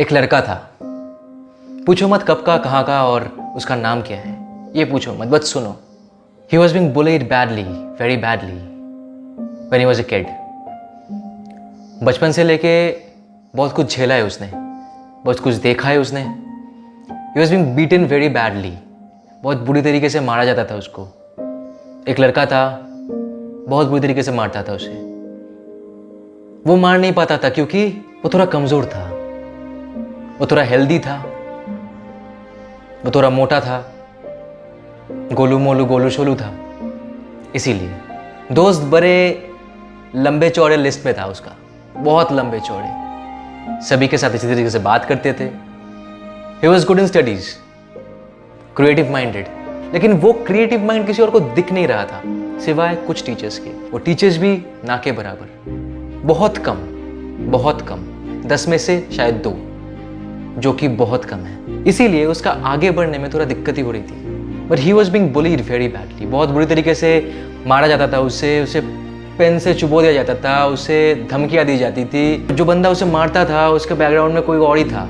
एक लड़का था, पूछो मत कब का, कहाँ का और उसका नाम क्या है, ये पूछो मत, बस सुनो। He was being bullied badly, very badly, when he was a kid. बचपन से लेके बहुत कुछ झेला है उसने, बहुत कुछ देखा है उसने। He was being beaten very badly, बहुत बुरी तरीके से मारा जाता था उसको। एक लड़का था, बहुत बुरी तरीके से मारता था उसे। वो मार नहीं पाता था क्योंकि वो थोड़ा कमज़ोर था, वो थोड़ा हेल्दी था, वो थोड़ा मोटा था, गोलू मोलू गोलू शोलू था। इसीलिए दोस्त बड़े लंबे चौड़े लिस्ट में था उसका, बहुत लंबे चौड़े, सभी के साथ इसी तरीके से बात करते थे। He was good in studies, creative minded, लेकिन वो क्रिएटिव माइंड किसी और को दिख नहीं रहा था सिवाय कुछ टीचर्स के। वो टीचर्स भी ना के बराबर, बहुत कम, बहुत कम, 10 में से शायद 2, जो कि बहुत कम है। इसीलिए उसका आगे बढ़ने में थोड़ा दिक्कत ही हो रही थी। But he was being bullied very badly, बहुत बुरी तरीके से मारा जाता था उसे पेन से चुबो दिया जाता था, उसे धमकियाँ दी जाती थी। जो बंदा उसे मारता था उसके बैकग्राउंड में कोई और ही था,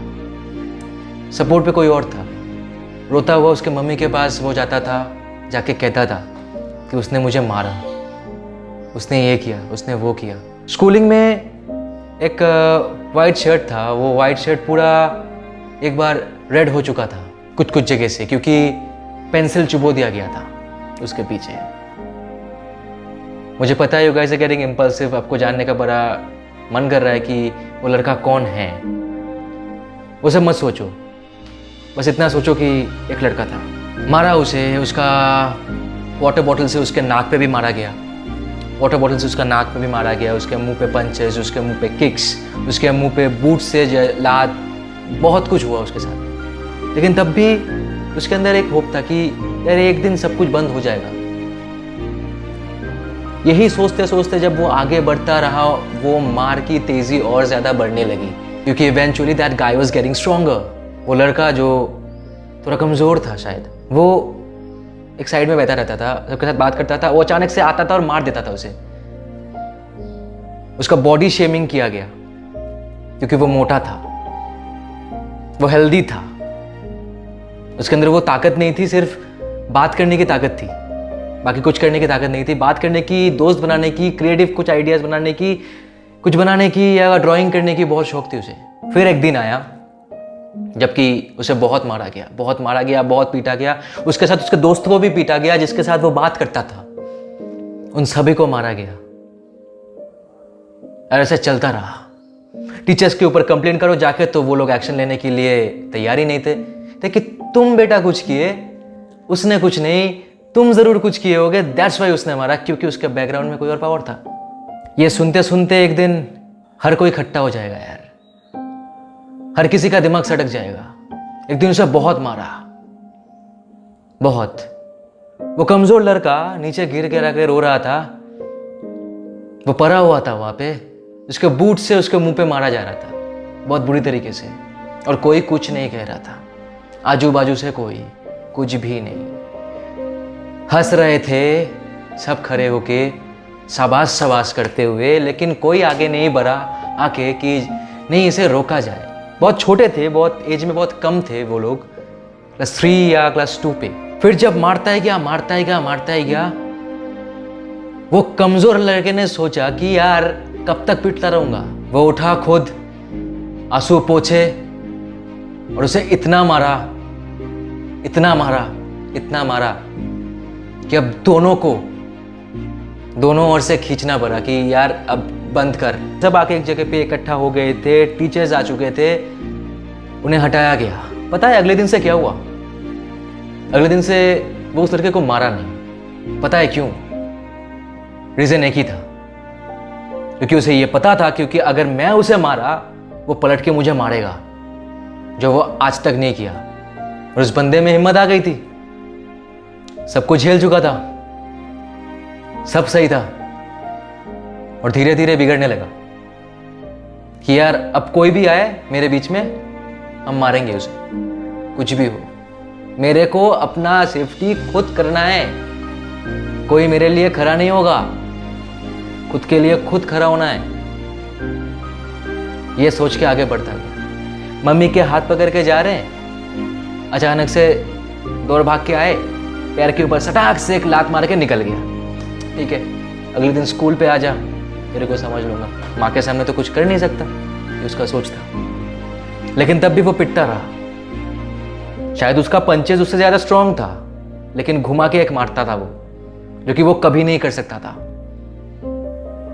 सपोर्ट पे कोई और था। रोता हुआ उसके मम्मी के पास वो जाता था, जाके कहता था कि उसने मुझे मारा, उसने ये किया, उसने वो किया। स्कूलिंग में एक वाइट शर्ट था, वो वाइट शर्ट पूरा एक बार रेड हो चुका था कुछ कुछ जगह से, क्योंकि पेंसिल चुबो दिया गया था उसके पीछे। मुझे पता है you guys are getting impulsive, आपको जानने का बड़ा मन कर रहा है कि वो लड़का कौन है। वो सब मत सोचो, बस इतना सोचो कि एक लड़का था, मारा उसे, उसका वाटर बॉटल से उसके नाक पे भी मारा गया, वाटर बॉटल से उसका नाक पे भी मारा गया, उसके मुंह पे पंचेस, उसके मुंह पे किक्स, उसके मुंह पे बूट से लात, बहुत कुछ हुआ उसके साथ। लेकिन तब भी उसके अंदर एक होप था कि यार एक दिन सब कुछ बंद हो जाएगा। यही सोचते सोचते जब वो आगे बढ़ता रहा, वो मार की तेजी और ज्यादा बढ़ने लगी, क्योंकि eventually that guy was getting stronger. वो लड़का जो थोड़ा कमजोर था शायद, वो एक साइड में बैठा रहता था, सबके साथ बात करता था, वो अचानक से आता था और मार देता था उसे। उसका बॉडी शेमिंग किया गया क्योंकि वो मोटा था, वो हेल्दी था, उसके अंदर वो ताकत नहीं थी, सिर्फ बात करने की ताकत थी, बाकी कुछ करने की ताकत नहीं थी। बात करने की, दोस्त बनाने की, क्रिएटिव कुछ आइडियाज बनाने की, कुछ बनाने की या ड्राइंग करने की बहुत शौक थी उसे। फिर एक दिन आया जबकि उसे बहुत मारा गया, बहुत मारा गया, बहुत पीटा गया। उसके साथ उसके दोस्त को भी पीटा गया, जिसके साथ वो बात करता था, उन सभी को मारा गया। और ऐसे चलता रहा। टीचर्स के ऊपर कंप्लेन करो जाके तो वो लोग एक्शन लेने के लिए तैयार ही नहीं थे कि तुम बेटा कुछ किए, उसने कुछ नहीं, तुम जरूर कुछ किए होगे, दैट्स वाई उसने मारा, क्योंकि उसके बैकग्राउंड में कोई और पावर था। ये सुनते सुनते एक दिन हर कोई इकट्ठा हो जाएगा यार, हर किसी का दिमाग सटक जाएगा। एक दिन उसे बहुत मारा, बहुत। वो कमजोर लड़का नीचे गिर गिर आके रो रहा था, वो पड़ा हुआ था वहां पे, उसके बूट से उसके मुंह पे मारा जा रहा था बहुत बुरी तरीके से, और कोई कुछ नहीं कह रहा था। आजू बाजू से कोई कुछ भी नहीं। हंस रहे थे सब खड़े होके, शाबाश शाबाश करते हुए, लेकिन कोई आगे नहीं बढ़ा आके कि नहीं इसे रोका जाए। बहुत छोटे थे, बहुत एज में बहुत कम थे वो लोग, क्लास 3 या क्लास 2 पे। फिर जब मारता ही गया, वो कमजोर लड़के ने सोचा कि यार कब तक पिटता रहूंगा। वो उठा खुद, आंसू पोंछे, और उसे इतना मारा कि अब दोनों ओर से खींचना पड़ा कि यार अब बंद कर। सब आके एक जगह पे इकट्ठा हो गए थे, टीचर्स आ चुके थे, उन्हें हटाया गया। पता है अगले दिन से क्या हुआ? अगले दिन से वो उस लड़के को मारा नहीं। पता है क्यों? रीजन एक ही था, क्योंकि उसे ये पता था क्योंकि अगर मैं उसे मारा वो पलट के मुझे मारेगा, जो वो आज तक नहीं किया। और उस बंदे में हिम्मत आ गई थी, सब कुछ झेल चुका था, सब सही था, और धीरे धीरे बिगड़ने लगा कि यार अब कोई भी आए मेरे बीच में, हम मारेंगे उसे, कुछ भी हो। मेरे को अपना सेफ्टी खुद करना है, कोई मेरे लिए खड़ा नहीं होगा, खुद के लिए खुद खड़ा होना है। ये सोच के आगे बढ़ता गया। मम्मी के हाथ पकड़ के जा रहे हैं, अचानक से दौड़ भाग के आए, पैर के ऊपर सटाक से एक लात मार के निकल गया। ठीक है, अगले दिन स्कूल पे आ जा, तेरे को समझ लूंगा। माँ के सामने तो कुछ कर नहीं सकता, ये उसका सोच था। लेकिन तब भी वो पिटता रहा। शायद उसका पंचेज उससे ज्यादा स्ट्रांग था, लेकिन घुमा के एक मारता था वो, जो कि वो कभी नहीं कर सकता था।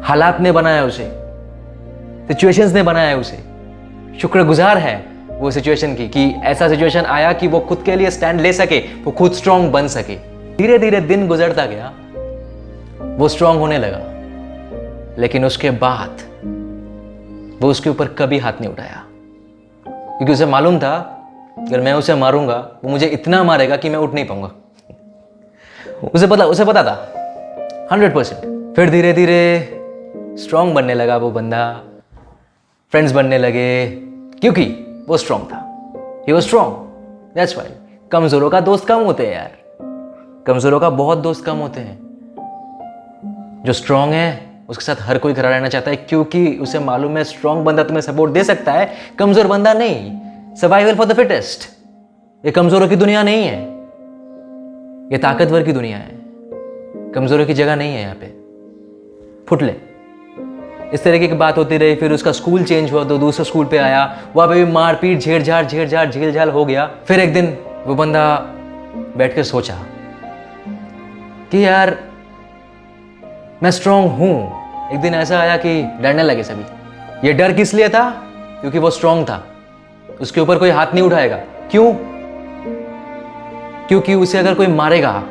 हालात ने बनाया उसे, सिचुएशंस ने बनाया उसे। शुक्रगुजार है वो सिचुएशन की कि ऐसा सिचुएशन आया कि वो खुद के लिए स्टैंड ले सके, वो खुद स्ट्रांग बन सके। धीरे धीरे दिन गुजरता गया, वो स्ट्रांग होने लगा, लेकिन उसके बाद वो उसके ऊपर कभी हाथ नहीं उठाया, क्योंकि उसे मालूम था अगर मैं उसे मारूंगा वो मुझे इतना मारेगा कि मैं उठ नहीं पाऊंगा। उसे पता था 100%। फिर धीरे धीरे स्ट्रांग बनने लगा वो बंदा, फ्रेंड्स बनने लगे, क्योंकि वो स्ट्रांग था। He was strong, that's why. कमजोरों का दोस्त कम होते हैं यार, कमजोरों का बहुत दोस्त कम होते हैं। जो स्ट्रांग है उसके साथ हर कोई खड़ा रहना चाहता है, क्योंकि उसे मालूम है स्ट्रांग बंदा तुम्हें सपोर्ट दे सकता है, कमजोर बंदा नहीं। Survival for the fittest. ये कमजोरों की दुनिया नहीं है, ये ताकतवर की दुनिया है। कमजोरों की जगह नहीं है यहाँ पे। फुटले इस तरीके की बात होती रही। फिर उसका स्कूल चेंज हुआ तो दूसरे स्कूल पे आया, वहां पे भी मारपीट, झेल झाल हो गया। फिर एक दिन वो बंदा बैठ कर सोचा कि यार मैं स्ट्रांग हूं। एक दिन ऐसा आया कि डरने लगे सभी। ये डर किस लिए था? क्योंकि वो स्ट्रांग था, उसके ऊपर कोई हाथ नहीं उठाएगा। क्यों? क्योंकि उसे अगर कोई मारेगा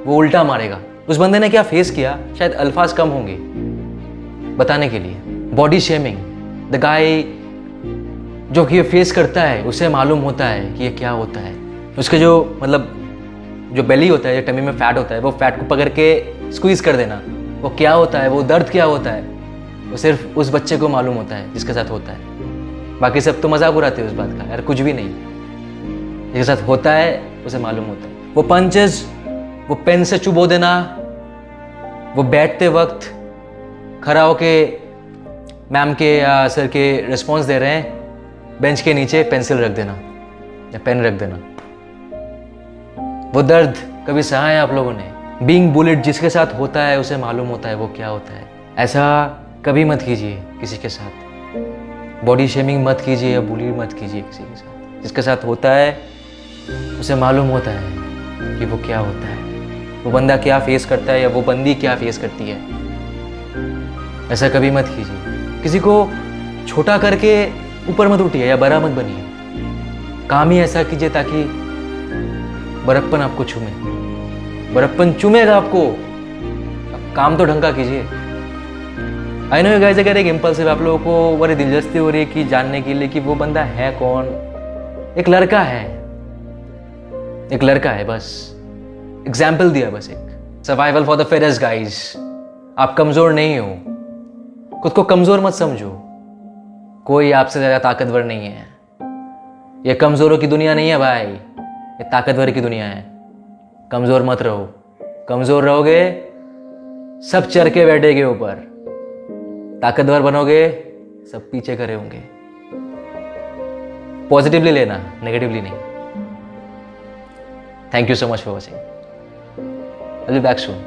वो उल्टा मारेगा। उस बंदे ने क्या फेस किया, शायद अल्फाज कम होंगे बताने के लिए। Body shaming. द गाय जो कि ये फेस करता है, उसे मालूम होता है कि ये क्या होता है। उसके जो जो बेली होता है, जो टमी में फैट होता है, वो फैट को पकड़ के स्क्वीज कर देना, वो क्या होता है, वो दर्द क्या होता है, वो सिर्फ उस बच्चे को मालूम होता है जिसके साथ होता है। बाकी सब तो मजाक उड़ाते हैं उस बात का, यार कुछ भी नहीं। जिसके साथ होता है उसे मालूम होता है। वो पंचेस, वो पेन से चुबो देना, वो बैठते वक्त खड़ा होके मैम के या सर के रिस्पॉन्स दे रहे हैं, बेंच के नीचे पेंसिल रख देना या पेन रख देना। वो दर्द कभी सहा है आप लोगों ने? बीइंग बुलेट जिसके साथ होता है उसे मालूम होता है वो क्या होता है। ऐसा कभी मत कीजिए किसी के साथ। बॉडी शेमिंग मत कीजिए या बुली मत कीजिए किसी के साथ। जिसके साथ होता है उसे मालूम होता है कि वो क्या होता है, वो बंदा क्या फेस करता है या वो बंदी क्या फेस करती है। ऐसा कभी मत कीजिए। किसी को छोटा करके ऊपर मत उठिए या बड़ा मत बनिए। काम ही ऐसा कीजिए ताकि बड़प्पन आपको चूमे। बड़प्पन चूमेगा आपको, अब काम तो ढंग का कीजिए। आई नो यू गाइस, अगर एक इम्पल्सिव आप लोगों को बड़ी दिलचस्पी हो रही है कि जानने के लिए कि वो बंदा है कौन। एक लड़का है, एक लड़का है, बस एग्जाम्पल दिया, बस एक। Survival for the fittest guys. आप कमजोर नहीं हो, खुद को कमजोर मत समझो। कोई आपसे ज्यादा ताकतवर नहीं है। ये कमजोरों की दुनिया नहीं है भाई, ये ताकतवर की दुनिया है। कमजोर मत रहो। कमजोर रहोगे सब चढ़ के बैठेंगे ऊपर, ताकतवर बनोगे सब पीछे खड़े होंगे। पॉजिटिवली लेना, नेगेटिवली नहीं। Thank you so much for watching. I'll be back soon.